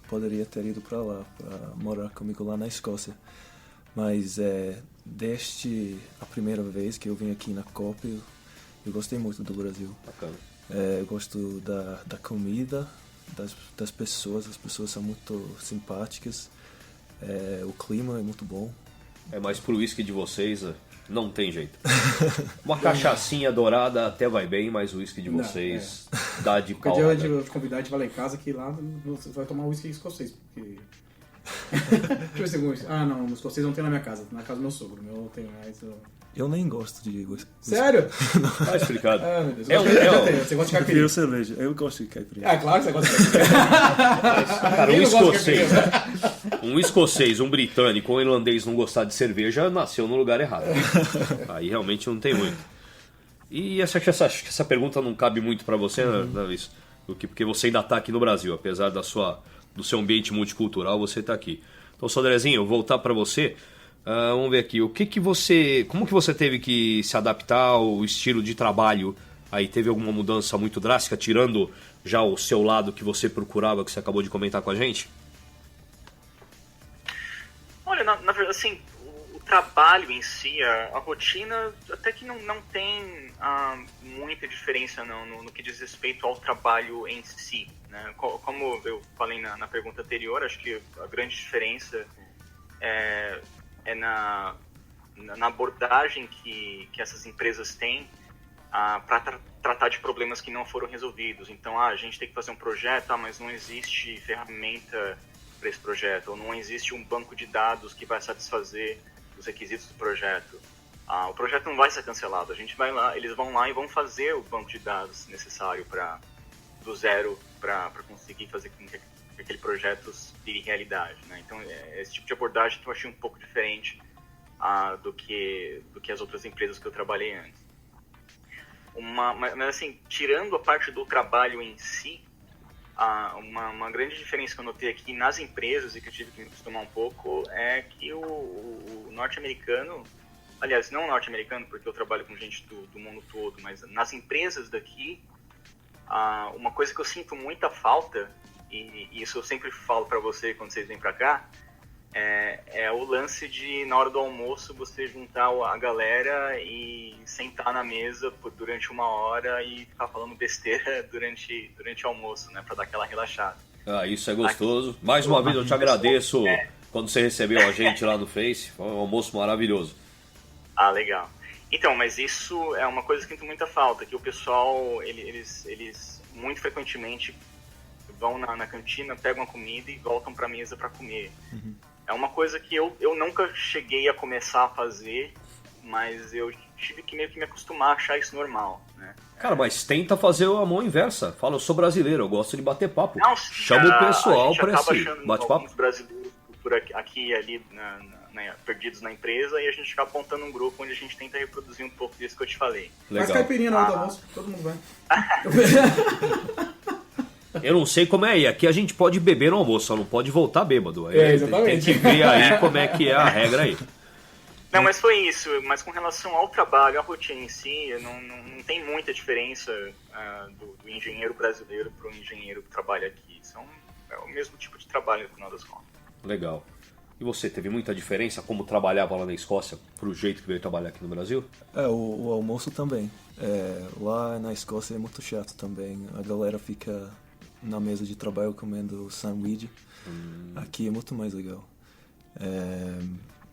poderia ter ido para lá, para morar comigo lá na Escócia. Mas desde a primeira vez que eu vim aqui na Copa, eu gostei muito do Brasil. Bacana. Eu gosto da comida, das pessoas. As pessoas são muito simpáticas. O clima é muito bom. É mais pro uísque de vocês, não tem jeito. Uma cachaçinha dourada até vai bem, mas o uísque de vocês dá de pau. Qualquer dia eu te convidar, a gente vai lá em casa, que lá você vai tomar uísque escocês, porque... Deixa eu ver se não, no escocês não tem na minha casa, na casa do meu sogro, meu tem mais... Eu nem gosto de whisky. Sério? Tá explicado. Meu Deus. Você Você gosta de Eu caipirinha? prefiro cerveja. Eu gosto de caipirinha. Claro que você gosta de caipirinha. Cara, Quem um não gosta de escocês, caipirinha? um escocês, um britânico, um irlandês não gostar de cerveja, nasceu no lugar errado. Aí realmente não tem muito. E essa pergunta não cabe muito pra você, né, porque você ainda tá aqui no Brasil, apesar do seu ambiente multicultural, você tá aqui. Então, Sodrezinho, eu vou voltar pra você. Vamos ver aqui, como que você teve que se adaptar ao estilo de trabalho? Aí teve alguma mudança muito drástica, tirando já o seu lado que você procurava, que você acabou de comentar com a gente? Olha, na verdade, assim, o trabalho em si, a rotina, até que não tem muita diferença no que diz respeito ao trabalho em si, né? Como eu falei na pergunta anterior, acho que a grande diferença é na abordagem que essas empresas têm para tratar de problemas que não foram resolvidos. Então, a gente tem que fazer um projeto, mas não existe ferramenta para esse projeto, ou não existe um banco de dados que vai satisfazer os requisitos do projeto. O projeto não vai ser cancelado, a gente vai lá, eles vão lá e vão fazer o banco de dados necessário do zero para conseguir fazer com que aquele projeto vire realidade, né? Então, esse tipo de abordagem que eu achei um pouco diferente do que as outras empresas que eu trabalhei antes. Mas assim, tirando a parte do trabalho em si, uma grande diferença que eu notei aqui nas empresas, e que eu tive que me acostumar um pouco, é que o norte-americano, aliás, não o norte-americano, porque eu trabalho com gente do mundo todo, mas nas empresas daqui, uma coisa que eu sinto muita falta, e isso eu sempre falo para você quando vocês vêm para cá, é o lance de, na hora do almoço, você juntar a galera e sentar na mesa durante 1 hora e ficar falando besteira durante o almoço, né, para dar aquela relaxada. Isso é gostoso. Aqui, mais uma vez eu te agradeço quando você recebeu a gente lá no Face, foi um almoço maravilhoso. Legal. Então, mas isso é uma coisa que eu sinto muita falta, que o pessoal, eles muito frequentemente vão na cantina, pegam a comida e voltam para a mesa para comer. Uhum. É uma coisa que eu nunca cheguei a começar a fazer, mas eu tive que meio que me acostumar a achar isso normal, né? Cara, mas tenta fazer a mão inversa. Fala, eu sou brasileiro, eu gosto de bater papo. Não, chama o pessoal para esse bate-papo. Alguns brasileiros por aqui e ali perdidos na empresa, e a gente acaba montando um grupo onde a gente tenta reproduzir um pouco disso que eu te falei. Faz caipirinha na hora do almoço, todo mundo vai. Eu não sei como é aí. Aqui a gente pode beber no almoço, só não pode voltar bêbado. Exatamente. Tem que ver aí como é que é a regra aí. Não, mas foi isso. Mas com relação ao trabalho, à rotina em si, não tem muita diferença do engenheiro brasileiro para o engenheiro que trabalha aqui. É o mesmo tipo de trabalho, no final das contas. Legal. E você, teve muita diferença como trabalhava lá na Escócia pro jeito que veio trabalhar aqui no Brasil? O almoço também. Lá na Escócia é muito chato também. A galera fica na mesa de trabalho comendo sanduíche. Aqui é muito mais legal.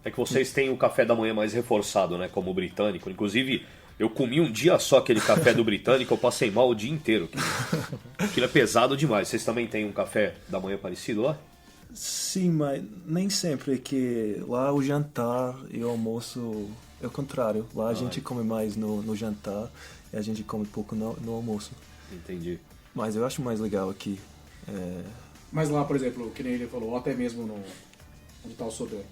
É que vocês têm o café da manhã mais reforçado, né? Como o britânico. Inclusive, eu comi um dia só aquele café do britânico, eu passei mal o dia inteiro. Aquilo é pesado demais. Vocês também têm um café da manhã parecido lá? Sim, mas nem sempre, que lá o jantar e o almoço é o contrário. Lá a gente come mais no jantar e a gente come pouco no almoço. Entendi. Mas eu acho mais legal aqui. Mas lá, por exemplo, que nem ele falou, ou até mesmo onde está o Sodré.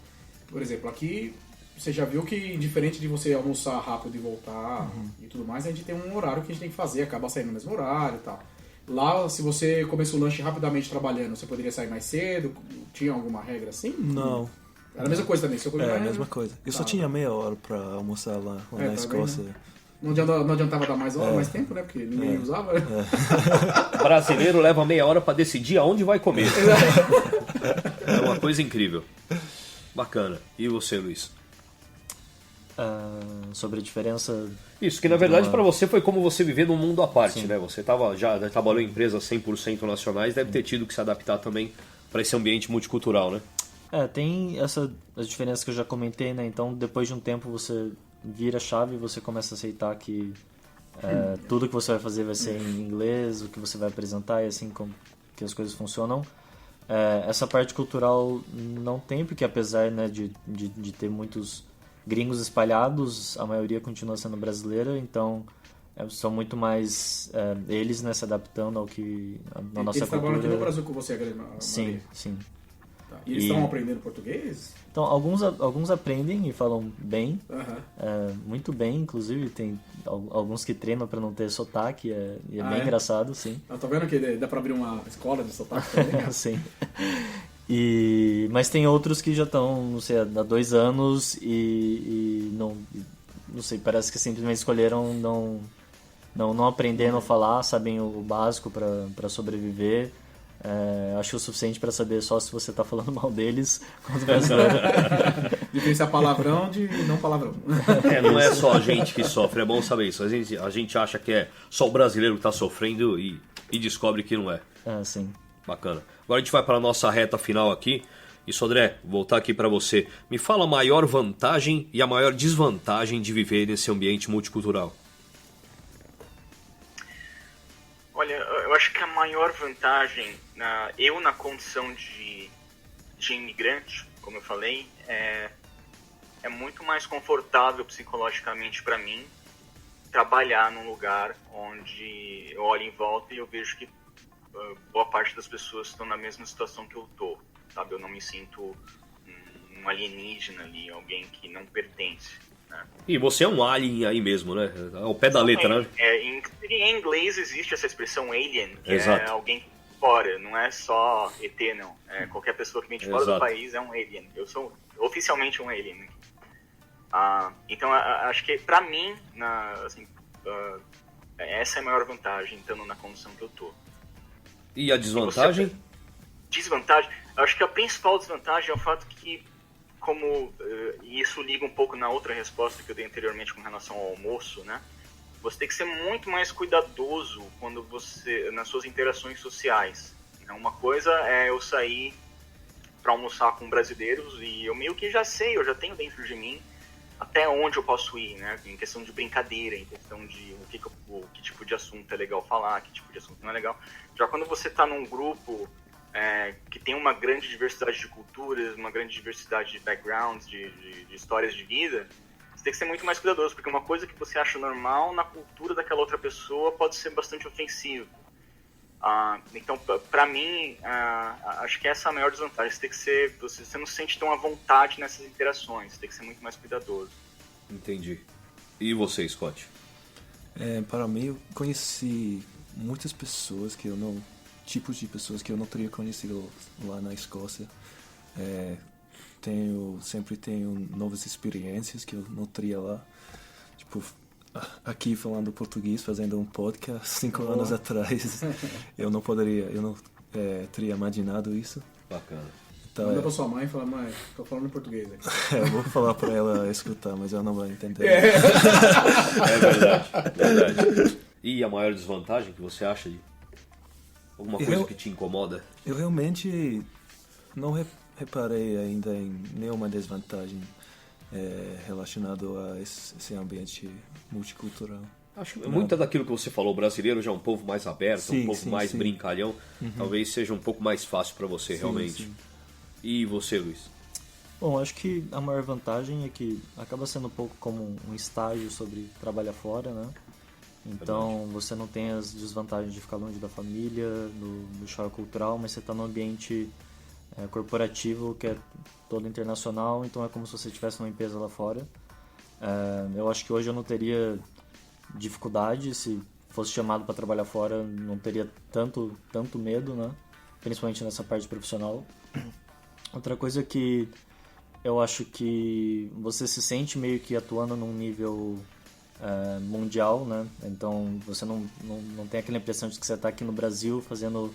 Por exemplo, aqui você já viu que, diferente de você almoçar rápido e voltar e tudo mais, a gente tem um horário que a gente tem que fazer, acaba saindo no mesmo horário e tal. Lá, se você começa o lanche rapidamente trabalhando, você poderia sair mais cedo? Tinha alguma regra assim? Não. Era a mesma coisa também? A mesma coisa. Eu só tinha meia hora pra almoçar lá na Escócia. Bem, né? Não adiantava dar mais hora, mais tempo, né? Porque ninguém usava. Brasileiro leva meia hora para decidir aonde vai comer. É uma coisa incrível. Bacana. E você, Luiz? Sobre a diferença... Isso, que na verdade para você foi como você viver num mundo à parte, né? Você já trabalhou em empresas 100% nacionais, deve ter tido que se adaptar também para esse ambiente multicultural, né? Tem as diferenças que eu já comentei, né? Então, depois de um tempo, você vira a chave e você começa a aceitar que tudo que você vai fazer vai ser em inglês, o que você vai apresentar, é assim que as coisas funcionam. Essa parte cultural não tem, porque apesar, né, de ter muitos gringos espalhados, a maioria continua sendo brasileira, então são muito mais eles, né, se adaptando ao que na nossa cultura. Eles trabalham aqui no Brasil com você, Sim. Tá. E eles estão aprendendo português? Então, alguns aprendem e falam bem, Uhum. muito bem, inclusive tem alguns que treinam para não ter sotaque, e é bem engraçado, sim. Eu tô vendo que dá para abrir uma escola de sotaque também. Sim. Mas tem outros que já estão, não sei, há 2 anos e não sei, parece que simplesmente escolheram não aprender, não falar, sabem o básico para sobreviver. Acho o suficiente para saber só se você está falando mal deles quanto brasileiro. Diferenciar palavrão de não palavrão. Não é só a gente que sofre, é bom saber isso. A gente acha que é só o brasileiro que está sofrendo e descobre que não é. Sim. Bacana. Agora a gente vai para a nossa reta final aqui. E Sodré, vou voltar aqui para você. Me fala a maior vantagem e a maior desvantagem de viver nesse ambiente multicultural. Olha, eu acho que a maior vantagem, eu na condição de imigrante, como eu falei, é muito mais confortável psicologicamente para mim trabalhar num lugar onde eu olho em volta e eu vejo que boa parte das pessoas estão na mesma situação que eu tô, sabe? Eu não me sinto um alienígena ali, alguém que não pertence. Né? E você é um alien aí mesmo, né? Ao pé da letra, né? Em inglês existe essa expressão alien, que Exato. é alguém fora, não é só ET, não. Qualquer pessoa que vem de fora do país é um alien. Eu sou oficialmente um alien. Então, acho que pra mim, essa é a maior vantagem, estando na condição que eu tô. E a desvantagem? Desvantagem? Eu acho que a principal desvantagem é o fato que, e isso liga um pouco na outra resposta que eu dei anteriormente com relação ao almoço, né? Você tem que ser muito mais cuidadoso nas suas interações sociais. Uma coisa é eu sair para almoçar com brasileiros e eu meio que já sei, eu já tenho dentro de mim até onde eu posso ir, né? Em questão de brincadeira, em questão de que tipo de assunto é legal falar, que tipo de assunto não é legal. Já quando você está num grupo que tem uma grande diversidade de culturas, uma grande diversidade de backgrounds, de histórias de vida, você tem que ser muito mais cuidadoso, porque uma coisa que você acha normal na cultura daquela outra pessoa pode ser bastante ofensivo. Então, para mim, acho que essa é a maior desvantagem. Você não se sente tão à vontade nessas interações, você tem que ser muito mais cuidadoso. Entendi. E você, Scott? Para mim, eu conheci muitas pessoas tipos de pessoas que eu não teria conhecido lá na Escócia. Sempre tenho novas experiências que eu não teria lá. Tipo, aqui falando português, fazendo um podcast 5 anos atrás, eu não teria imaginado isso. Bacana. Então, manda pra sua mãe e fala: mãe, tô falando em português aqui. Eu vou falar pra ela escutar, mas ela não vai entender. É verdade. E a maior desvantagem que você acha? Alguma coisa que te incomoda? Eu realmente não reparei ainda em nenhuma desvantagem relacionada a esse ambiente multicultural. Acho que muito daquilo que você falou, o brasileiro já é um povo mais aberto, um povo mais brincalhão. Talvez seja um pouco mais fácil para você, realmente. Sim. E você, Luiz? Bom, acho que a maior vantagem é que acaba sendo um pouco como um estágio sobre trabalhar fora, né? Então você não tem as desvantagens de ficar longe da família, do choque cultural, mas você está num ambiente corporativo que é todo internacional, então é como se você estivesse numa empresa lá fora. Eu acho que hoje eu não teria dificuldade, se fosse chamado para trabalhar fora, não teria tanto medo, né? Principalmente nessa parte profissional. Outra coisa que eu acho que você se sente meio que atuando num nível mundial, né? Então você não tem aquela impressão de que você está aqui no Brasil fazendo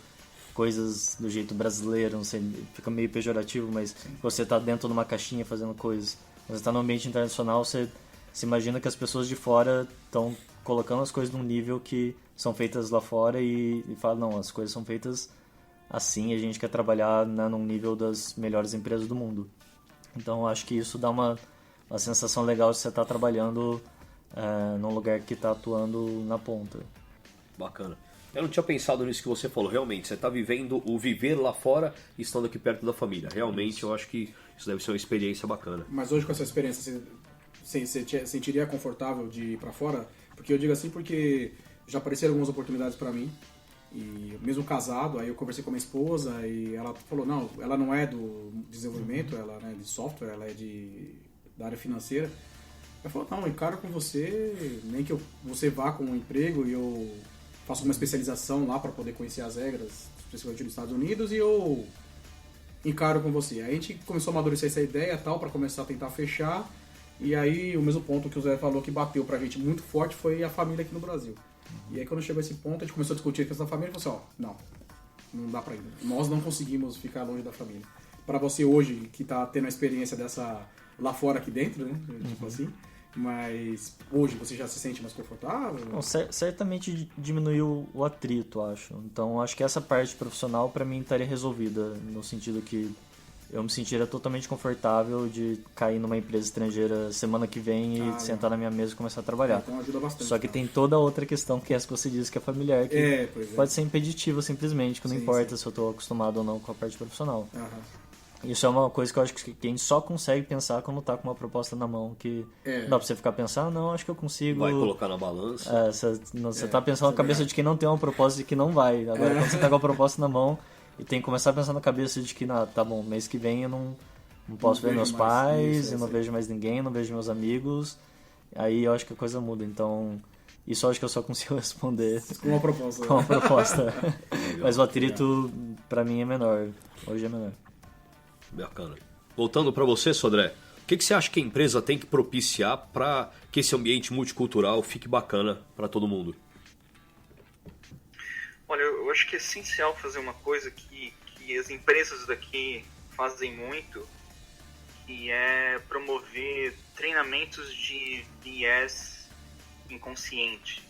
coisas do jeito brasileiro, não sei, fica meio pejorativo, mas você está dentro de uma caixinha fazendo coisas. Você está no ambiente internacional, você se imagina que as pessoas de fora estão colocando as coisas num nível que são feitas lá fora e fala, não, as coisas são feitas assim, a gente quer trabalhar, né, num nível das melhores empresas do mundo. Então eu acho que isso dá uma sensação legal de você estar trabalhando num lugar que está atuando na ponta. Bacana. Eu não tinha pensado nisso que você falou. Realmente, você está vivendo o viver lá fora e estando aqui perto da família. Realmente, eu acho que isso deve ser uma experiência bacana. Mas hoje, com essa experiência, você sentiria confortável de ir para fora? Porque eu digo assim porque já apareceram algumas oportunidades para mim. E mesmo casado, aí eu conversei com a minha esposa e ela falou, não, ela não é do desenvolvimento, ela é de software, ela é da área financeira. Ela falou, não, eu encaro com você, nem que você vá com um emprego e eu faço uma especialização lá para poder conhecer as regras, principalmente nos Estados Unidos, e eu encaro com você. Aí a gente começou a amadurecer essa ideia tal, para começar a tentar fechar, e aí o mesmo ponto que o Zé falou que bateu pra gente muito forte foi a família aqui no Brasil. E aí quando chegou esse ponto, a gente começou a discutir com essa família e falou assim, não dá pra ir. Nós não conseguimos ficar longe da família. Pra você hoje, que tá tendo a experiência dessa lá fora aqui dentro, né, tipo assim, mas hoje você já se sente mais confortável? Bom, certamente diminuiu o atrito, acho. Então acho que essa parte profissional pra mim estaria resolvida, no sentido que eu me sentiria totalmente confortável de cair numa empresa estrangeira semana que vem e sentar na minha mesa e começar a trabalhar. Então ajuda bastante. Só que tem toda a outra questão, que é essa que você disse que é familiar, que pode ser impeditiva simplesmente, que não importa se eu estou acostumado ou não com a parte profissional. Isso é uma coisa que eu acho que a gente só consegue pensar quando tá com uma proposta na mão, que não dá pra você ficar pensando, não, acho que eu consigo... Vai colocar na balança. Você tá pensando na cabeça de quem não tem uma proposta e que não vai. Agora, quando você tá com a proposta na mão e tem que começar a pensar na cabeça de que, tá bom, mês que vem eu não posso ver meus pais, eu não vejo mais ninguém, não vejo meus amigos, aí eu acho que a coisa muda. Então, isso eu acho que eu só consigo responder com uma proposta. Com uma proposta. Mas o atrito, pra mim, é menor. Hoje é menor. Bacana. Voltando para você, Sodré, o que você acha que a empresa tem que propiciar para que esse ambiente multicultural fique bacana para todo mundo? Olha, eu acho que é essencial fazer uma coisa que as empresas daqui fazem muito, que é promover treinamentos de viés inconsciente.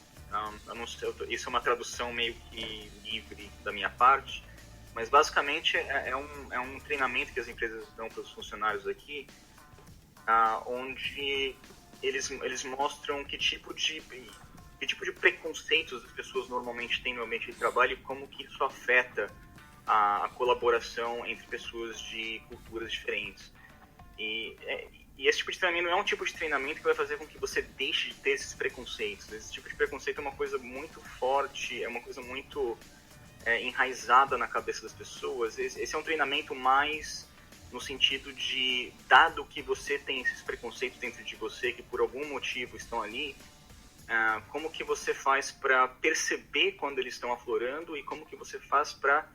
Eu não sei, isso é uma tradução meio que livre da minha parte, mas basicamente é um treinamento que as empresas dão para os funcionários aqui, onde eles mostram que tipo de preconceitos as pessoas normalmente têm no ambiente de trabalho e como que isso afeta a colaboração entre pessoas de culturas diferentes. E esse tipo de treinamento não é um tipo de treinamento que vai fazer com que você deixe de ter esses preconceitos. Esse tipo de preconceito é uma coisa muito forte, é uma coisa muito enraizada na cabeça das pessoas. Esse é um treinamento mais no sentido de, dado que você tem esses preconceitos dentro de você, que por algum motivo estão ali, como que você faz para perceber quando eles estão aflorando e como que você faz para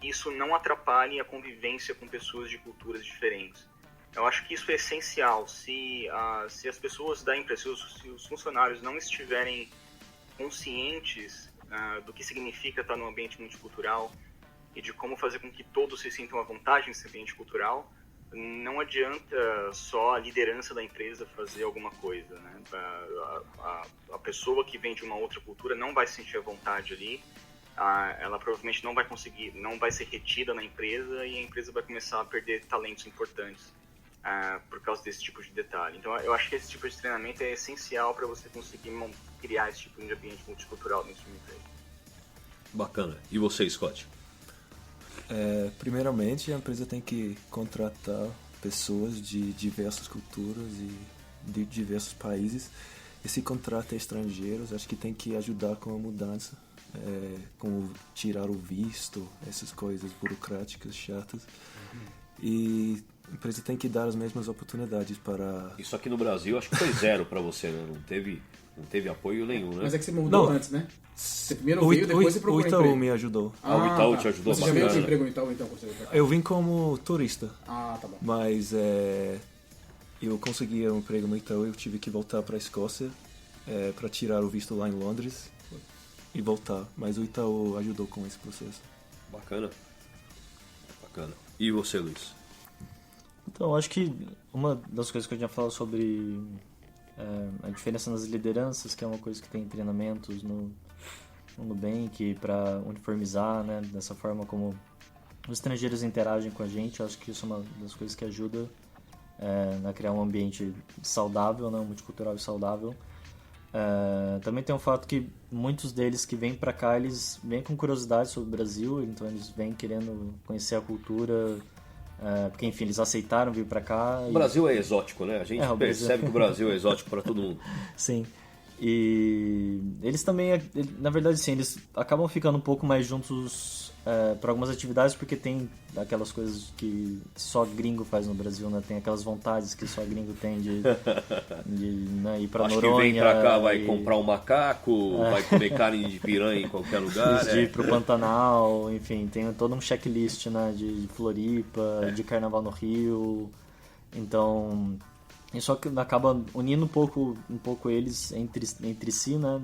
isso não atrapalhe a convivência com pessoas de culturas diferentes. Eu acho que isso é essencial. Se as pessoas da empresa, se os funcionários não estiverem conscientes do que significa estar num ambiente multicultural e de como fazer com que todos se sintam à vontade nesse ambiente cultural, não adianta só a liderança da empresa fazer alguma coisa, né? A pessoa que vem de uma outra cultura não vai se sentir à vontade ali, ela provavelmente não vai ser retida na empresa e a empresa vai começar a perder talentos importantes por causa desse tipo de detalhe. Então eu acho que esse tipo de treinamento é essencial para você conseguir criar esse tipo de ambiente multicultural dentro de uma empresa. Bacana. E você, Scott? Primeiramente, a empresa tem que contratar pessoas de diversas culturas e de diversos países. E se contrata estrangeiros, acho que tem que ajudar com a mudança, como tirar o visto, essas coisas burocráticas, chatas. E a empresa tem que dar as mesmas oportunidades para... Isso aqui no Brasil acho que foi zero para você, né? Não teve apoio nenhum, né? Mas é que você mudou antes, né? Você primeiro veio, depois você procurou emprego. O Itaú me ajudou. O Itaú te ajudou bastante. Você já veio com emprego no Itaú, então? Eu vim como turista. Tá bom. Mas eu consegui um emprego no Itaú e eu tive que voltar para a Escócia para tirar o visto lá em Londres e voltar. Mas o Itaú ajudou com esse processo. Bacana. E você, Luiz? Então, acho que uma das coisas que eu tinha falado sobre a diferença nas lideranças, que é uma coisa que tem treinamentos no Nubank para uniformizar, né, dessa forma como os estrangeiros interagem com a gente. Eu acho que isso é uma das coisas que ajuda a criar um ambiente saudável, né, multicultural e saudável. Também tem o fato que muitos deles que vêm para cá, eles vêm com curiosidade sobre o Brasil, então eles vêm querendo conhecer a cultura, porque enfim, eles aceitaram vir para cá. O Brasil é exótico, né? A gente percebe que o Brasil é exótico para todo mundo. Sim. E eles também, na verdade, sim, eles acabam ficando um pouco mais juntos para algumas atividades, porque tem aquelas coisas que só gringo faz no Brasil, né? Tem aquelas vontades que só gringo tem de né, ir para Noronha. Acho que vem para cá, vai comprar um macaco, vai comer carne de piranha em qualquer lugar. De ir pro Pantanal, enfim, tem todo um checklist, né, de Floripa, de Carnaval no Rio. Então, isso acaba unindo um pouco eles entre si, né?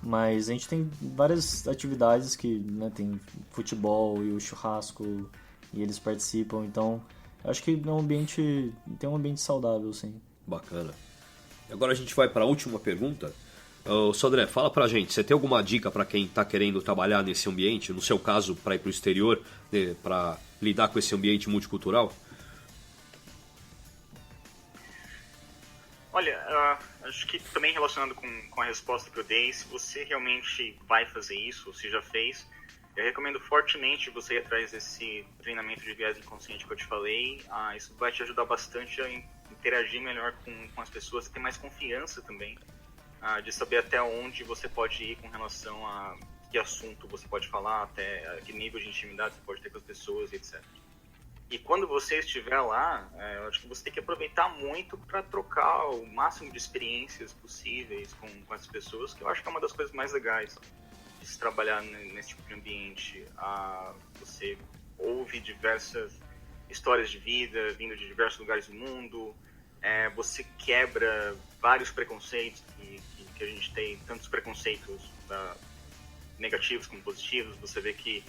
Mas a gente tem várias atividades que, né, tem futebol e o churrasco e eles participam, então acho que tem um ambiente saudável, sim. Bacana. Agora a gente vai para a última pergunta. Sodré, fala pra gente, você tem alguma dica para quem está querendo trabalhar nesse ambiente, no seu caso para ir para o exterior, para lidar com esse ambiente multicultural? Olha, acho que também relacionado com a resposta que eu dei, se você realmente vai fazer isso, ou se já fez, eu recomendo fortemente você ir atrás desse treinamento de viés inconsciente que eu te falei. Isso vai te ajudar bastante a interagir melhor com as pessoas, ter mais confiança também, de saber até onde você pode ir com relação a que assunto você pode falar, até que nível de intimidade você pode ter com as pessoas, etc. E quando você estiver lá, eu acho que você tem que aproveitar muito para trocar o máximo de experiências possíveis com as pessoas, que eu acho que é uma das coisas mais legais de se trabalhar nesse tipo de ambiente. Você ouve diversas histórias de vida vindo de diversos lugares do mundo, você quebra vários preconceitos que a gente tem, tantos preconceitos negativos como positivos. Você vê que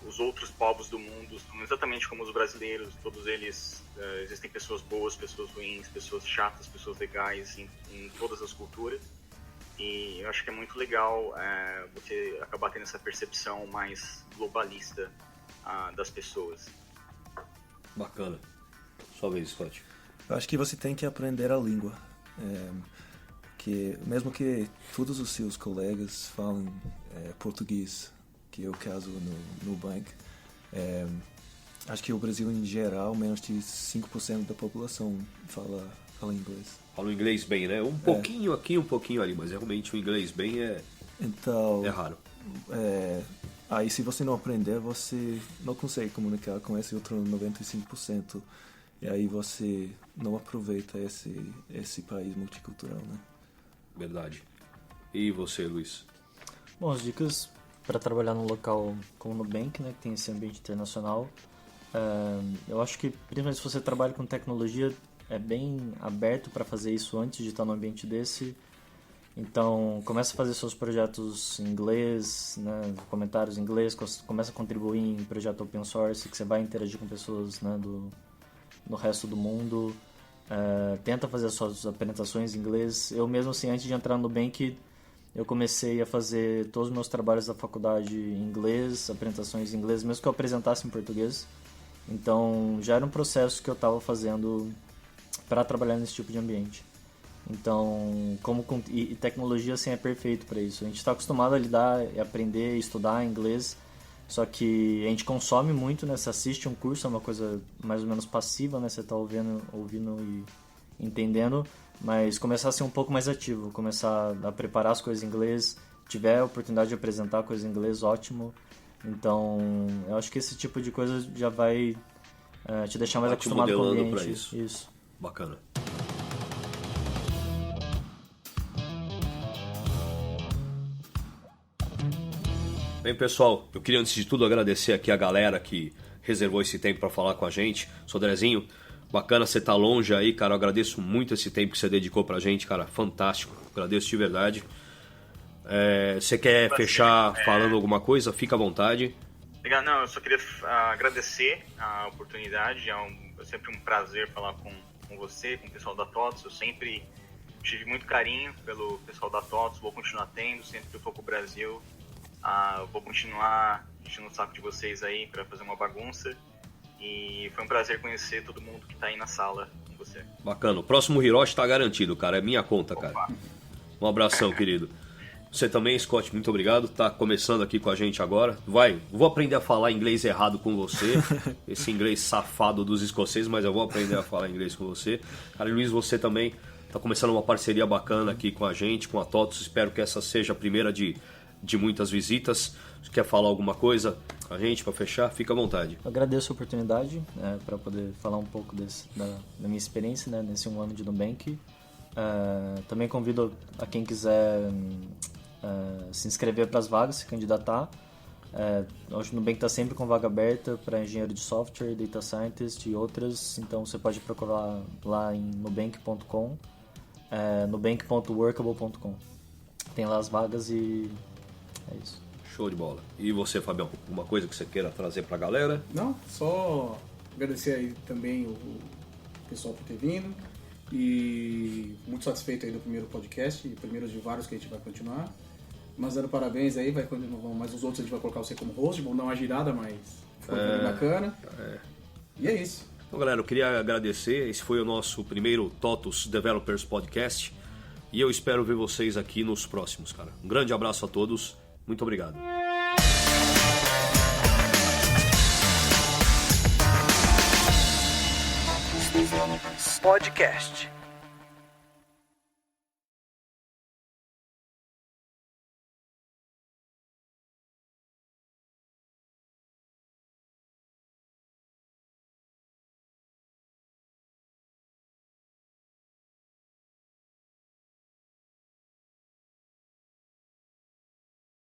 os outros povos do mundo são exatamente como os brasileiros, todos eles, existem pessoas boas, pessoas ruins, pessoas chatas, pessoas legais em todas as culturas, e eu acho que é muito legal você acabar tendo essa percepção mais globalista das pessoas. Bacana. Sua vez, Scott. Eu acho que você tem que aprender a língua, que mesmo que todos os seus colegas falem português, que é o caso no Nubank. Acho que o Brasil, em geral, menos de 5% da população fala inglês. Fala o inglês bem, né? Um pouquinho aqui, um pouquinho ali, mas realmente o inglês bem então, é raro. Aí, se você não aprender, você não consegue comunicar com esse outro 95%. E aí você não aproveita esse país multicultural, né? Verdade. E você, Luiz? Bom, as dicas para trabalhar num local como o Nubank, né, que tem esse ambiente internacional. Eu acho que, principalmente se você trabalha com tecnologia, é bem aberto para fazer isso antes de estar num ambiente desse. Então, começa a fazer seus projetos em inglês, né, comentários em inglês, começa a contribuir em projeto open source, que você vai interagir com pessoas, né, do resto do mundo. Tenta fazer as suas apresentações em inglês. Eu mesmo, assim, antes de entrar no Nubank, eu comecei a fazer todos os meus trabalhos da faculdade em inglês, apresentações em inglês, mesmo que eu apresentasse em português. Então, já era um processo que eu estava fazendo para trabalhar nesse tipo de ambiente. Então, e tecnologia, assim, é perfeito para isso. A gente está acostumado a lidar, aprender, estudar inglês, só que a gente consome muito, né? Você assiste um curso, é uma coisa mais ou menos passiva, né? Você está ouvindo e entendendo. Mas começar a ser um pouco mais ativo, começar a preparar as coisas em inglês, tiver a oportunidade de apresentar coisas em inglês, ótimo. Então, eu acho que esse tipo de coisa já vai te deixar mais acostumado com o ambiente. Pra isso. Bacana. Bem, pessoal, eu queria antes de tudo agradecer aqui a galera que reservou esse tempo para falar com a gente. Sodrezinho, Bacana você estar longe aí, cara. Eu agradeço muito esse tempo que você dedicou pra gente, cara. Fantástico. Agradeço de verdade. Você quer fechar falando alguma coisa? Fica à vontade. Legal, não, eu só queria agradecer a oportunidade. É sempre um prazer falar com você, com o pessoal da TOTOS. Eu sempre tive muito carinho pelo pessoal da TOTOS, vou continuar tendo, sempre que eu for pro Brasil. Eu vou continuar enchendo o saco de vocês aí para fazer uma bagunça. E foi um prazer conhecer todo mundo que tá aí na sala com você. Bacana. O próximo Hiroshi tá garantido, cara. É minha conta, cara. Um abração, querido. Você também, Scott, muito obrigado. Tá começando aqui com a gente agora. Vou aprender a falar inglês errado com você. Esse inglês safado dos escoceses, mas eu vou aprender a falar inglês com você. Cara, Luiz, você também tá começando uma parceria bacana aqui com a gente, com a TOTOS. Espero que essa seja a primeira de muitas visitas. Você quer falar alguma coisa com a gente para fechar? Fica à vontade. Agradeço a oportunidade para poder falar um pouco da minha experiência, né, nesse 1 ano de Nubank. Também convido a quem quiser se inscrever para as vagas, se candidatar. Hoje o Nubank está sempre com vaga aberta para engenheiro de software, data scientist e outras, então você pode procurar lá em nubank.com, nubank.workable.com. Tem lá as vagas e é isso. Show de bola. E você, Fabião, alguma coisa que você queira trazer para a galera? Não, só agradecer aí também o pessoal por ter vindo. E muito satisfeito aí do primeiro podcast, primeiro de vários que a gente vai continuar. Mas dando parabéns aí, mas os outros a gente vai colocar você como host, vamos dar uma girada, mas foi bem bacana. E é isso. Então, galera, eu queria agradecer. Esse foi o nosso primeiro TOTOS Developers Podcast. E eu espero ver vocês aqui nos próximos, cara. Um grande abraço a todos. Muito obrigado. Podcast.